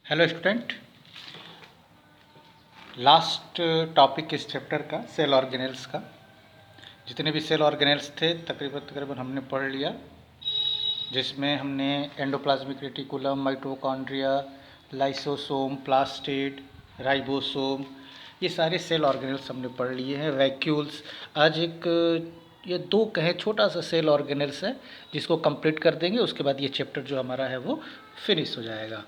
Hello student. Last topic इस chapter का cell organelles का। जितने भी सेल ऑर्गेनेल्स थे तकरीबन हमने पढ़ लिया, जिसमें हमने endoplasmic reticulum, mitochondria, lysosome, plastid, ribosome, ये सारे सेल ऑर्गेनेल्स हमने पढ़ लिए हैं। वैक्यूल्स, आज एक ये दो कहें छोटा सा सेल ऑर्गेनेल्स है जिसको कंप्लीट कर देंगे, उसके बाद ये चैप्टर जो हमारा है वो फिनिश हो जाएगा।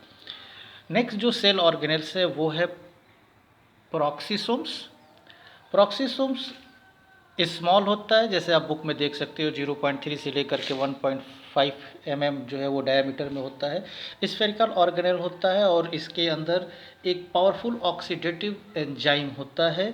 नेक्स्ट जो सेल ऑर्गेनेल्स है वो है प्रोक्सीसोम्स। प्रोक्सीसोम्स स्मॉल होता है, जैसे आप बुक में देख सकते हो 0.3 से लेकर के 1.5 mm जो है वो डायमीटर में होता है। स्फेरिकल ऑर्गेनेल होता है और इसके अंदर एक पावरफुल ऑक्सीडेटिव एंजाइम होता है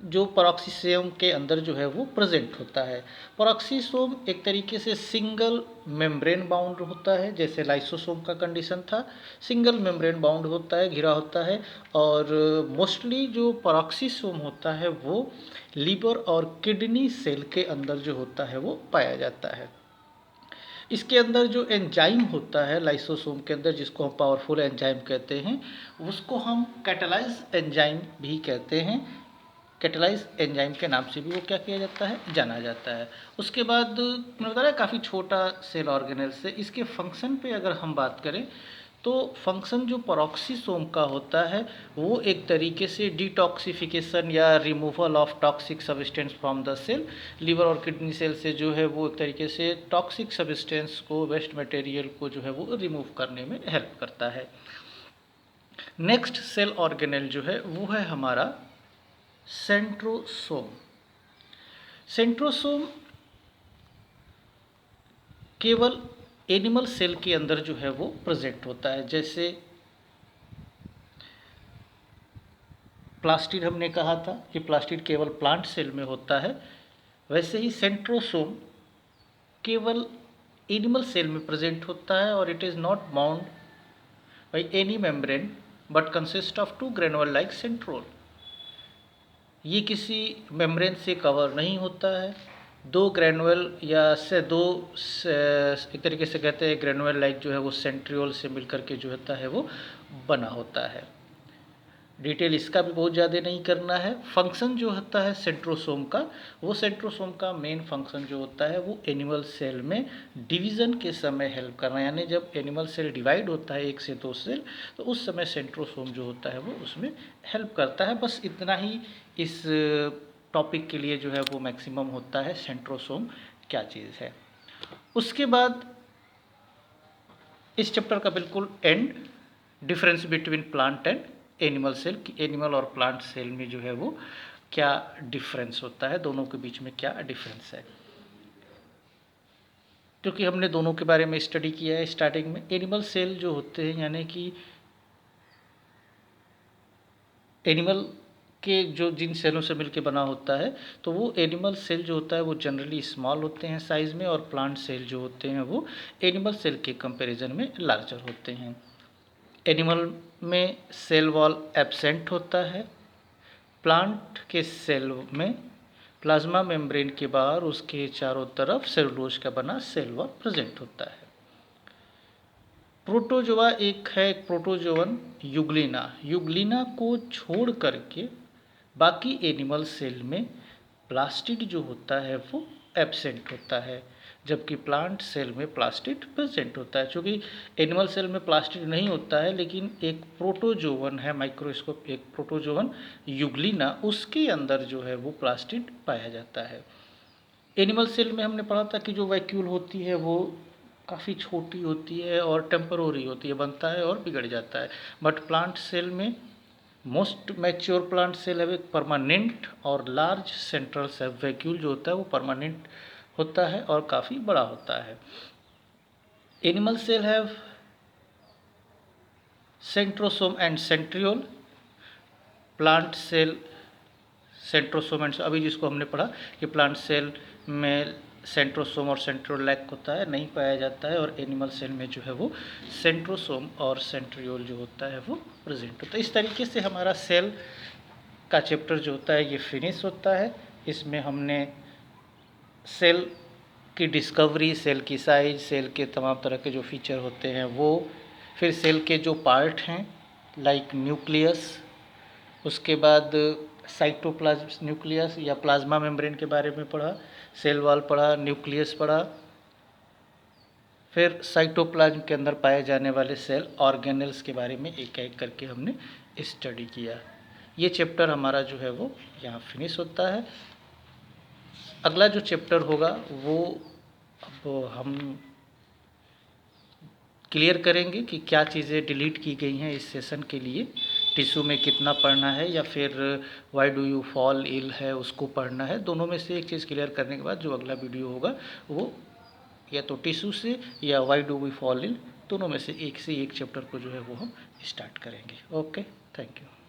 जो पेरोक्सीसोम के अंदर जो है वो प्रेजेंट होता है। पेरोक्सीसोम एक तरीके से सिंगल मेम्ब्रेन बाउंड होता है, जैसे लाइसोसोम का कंडीशन था, सिंगल मेम्ब्रेन बाउंड होता है, घिरा होता है। और मोस्टली जो पेरोक्सीसोम होता है वो लीवर और किडनी सेल के अंदर जो होता है वो पाया जाता है। इसके अंदर जो एंजाइम होता है लाइसोसोम के अंदर, जिसको हम पावरफुल एंजाइम कहते हैं, उसको हम कैटालाइज एंजाइम भी कहते हैं। कैटालाइज एंजाइम के नाम से भी वो क्या किया जाता है, जाना जाता है। उसके बाद मैंने बताया काफ़ी छोटा सेल ऑर्गेनेल से। इसके फंक्शन पे अगर हम बात करें तो फंक्शन जो पेरोक्सीसोम का होता है वो एक तरीके से डिटॉक्सिफिकेशन या removal of toxic substance from the cell. Liver और किडनी सेल से जो है वो एक तरीके से टॉक्सिक सब्सटेंस को, वेस्ट मटेरियल को जो है वो रिमूव करने में हेल्प करता है। नेक्स्ट सेल ऑर्गेनेल जो है वो है हमारा सेंट्रोसोम। सेंट्रोसोम केवल एनिमल सेल के अंदर जो है वो प्रेजेंट होता है। जैसे प्लास्टिड हमने कहा था कि प्लास्टिड केवल प्लांट सेल में होता है, वैसे ही सेंट्रोसोम केवल एनिमल सेल में प्रेजेंट होता है और it is not bound by any membrane but consist of two granule like centriole. ये किसी मेम्ब्रेन से कवर नहीं होता है। दो ग्रेनुअल या से दो एक तरीके से कहते हैं ग्रेनुअल लाइक जो है वो सेंट्रियोल से मिलकर के जो होता है वो बना होता है। डिटेल इसका भी बहुत ज़्यादा नहीं करना है। फंक्शन जो होता है सेंट्रोसोम का, वो सेंट्रोसोम का मेन फंक्शन जो होता है वो एनिमल सेल में डिवीज़न के समय हेल्प करना, यानी जब एनिमल सेल डिवाइड होता है एक से दो सेल, तो उस समय सेंट्रोसोम जो होता है वो उसमें हेल्प करता है। बस इतना ही इस टॉपिक के लिए जो है वो मैक्सिमम होता है सेंट्रोसोम क्या चीज़ है। उसके बाद इस चैप्टर का बिल्कुल end, difference between plant and animal cell, कि एनिमल और प्लांट सेल में जो है वो क्या डिफरेंस होता है, दोनों के बीच में क्या डिफरेंस है, क्योंकि हमने दोनों के बारे में स्टडी किया है। स्टार्टिंग में एनिमल सेल जो होते हैं, यानी कि एनिमल के जो जिन सेलों से मिलकर बना होता है, तो वो एनिमल सेल जो होता है वो जनरली स्मॉल होते हैं साइज़ में, और प्लांट सेल जो होते हैं वो एनिमल सेल के कंपैरिजन में लार्जर होते हैं। एनिमल में सेल वॉल एब्सेंट होता है। प्लांट के सेल में प्लाज्मा मेम्ब्रेन के बाहर उसके चारों तरफ सेलुलोज का बना सेल वॉल प्रेजेंट होता है। प्रोटोजोआ एक है, एक प्रोटोजोवन यूग्लिना। यूग्लिना को छोड़ करके बाकी एनिमल सेल में प्लास्टिड जो होता है वो एब्सेंट होता है, जबकि प्लांट सेल में प्लास्टिड प्रेजेंट होता है। चूँकि एनिमल सेल में प्लास्टिड नहीं होता है, लेकिन एक प्रोटोजोवन है, माइक्रोस्कोप एक प्रोटोजोवन यूग्लिना, उसके अंदर जो है वो प्लास्टिड पाया जाता है। एनिमल सेल में हमने पढ़ा था कि जो वैक्यूल होती है वो काफ़ी छोटी होती है और टेम्परोरी होती है, बनता है और बिगड़ जाता है। बट प्लांट सेल में मोस्ट मैच्योर प्लांट सेल है एक परमानेंट और लार्ज सेंट्रल सेल वैक्यूल जो होता है वो परमानेंट होता है और काफ़ी बड़ा होता है। Animal cell have centrosome and centriole. Plant cell centrosome and, अभी जिसको हमने पढ़ा कि प्लांट सेल में सेंट्रोसोम और सेंट्रियोल लैक होता है, नहीं पाया जाता है, और एनिमल सेल में जो है वो सेंट्रोसोम और सेंट्रियोल जो होता है वो प्रेजेंट होता है। इस तरीके से हमारा सेल का चैप्टर जो होता है ये फिनिश होता है। इसमें हमने सेल की डिस्कवरी, सेल की साइज, सेल के तमाम तरह के जो फीचर होते हैं वो, फिर सेल के जो पार्ट हैं लाइक न्यूक्लियस, उसके बाद साइटोप्लाज्म न्यूक्लियस या प्लाज्मा मेम्ब्रेन के बारे में पढ़ा, सेल वॉल पढ़ा, न्यूक्लियस पढ़ा, फिर साइटोप्लाज्म के अंदर पाए जाने वाले सेल ऑर्गेनेल्स के बारे में एक एक करके हमने स्टडी किया। ये चैप्टर हमारा जो है वो यहाँ फिनिश होता है। अगला जो चैप्टर होगा वो अब हम क्लियर करेंगे कि क्या चीज़ें डिलीट की गई हैं इस सेशन के लिए, टिश्यू में कितना पढ़ना है या फिर why do you fall ill है उसको पढ़ना है। दोनों में से एक चीज़ क्लियर करने के बाद जो अगला वीडियो होगा वो या तो टिश्यू से या why do we fall ill, दोनों में से एक चैप्टर को जो है वो हम स्टार्ट करेंगे। Okay, thank you.